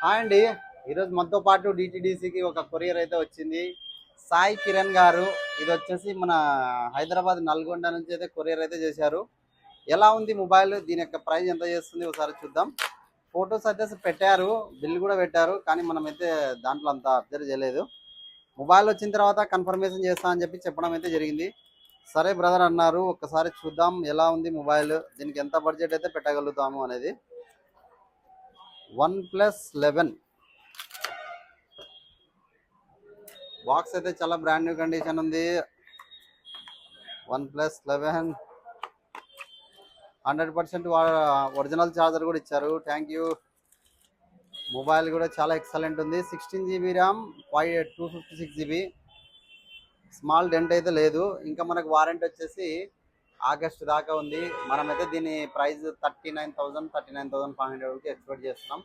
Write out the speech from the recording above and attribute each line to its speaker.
Speaker 1: Hi అండి. ఈరోజు మనతో పాటు డిటిడిసికి ఒక కొరియర్ అయితే వచ్చింది. సాయి కిరణ్ గారు. ఇది వచ్చేసి మన హైదరాబాద్ నల్గొండ నుంచి అయితే కొరియర్ అయితే చేశారు. ఎలా ఉంది మొబైల్, దీని యొక్క ప్రైస్ ఎంత చేస్తుంది ఒకసారి చూద్దాం. ఫొటోస్ అయితే పెట్టారు, బిల్ కూడా పెట్టారు, కానీ మనమైతే దాంట్లో అంత అబ్జర్వ్ చేయలేదు. మొబైల్ వచ్చిన తర్వాత కన్ఫర్మేషన్ చేస్తా అని చెప్పడం అయితే జరిగింది. సరే బ్రదర్ అన్నారు, ఒక్కసారి చూద్దాం ఎలా ఉంది మొబైల్, దీనికి ఎంత బడ్జెట్ అయితే పెట్టగలుగుతాము అనేది. OnePlus 11 బాక్స్ అయితే చాలా బ్రాండ్ న్యూ కండిషన్ ఉంది. OnePlus 11 100% ఒరిజినల్ ఛార్జర్ కూడా ఇచ్చారు. Thank you. మొబైల్ కూడా చాలా ఎక్సలెంట్ ఉంది. 16 GB RAM, 256 GB. Small dent అయితే లేదు. ఇంకా మనకు వారంటీ వచ్చేసి ఆగస్ట్ దాకా ఉంది. మనమైతే దీని ప్రైస్ 39,500కి ఎక్స్పెక్ట్ చేస్తున్నాం.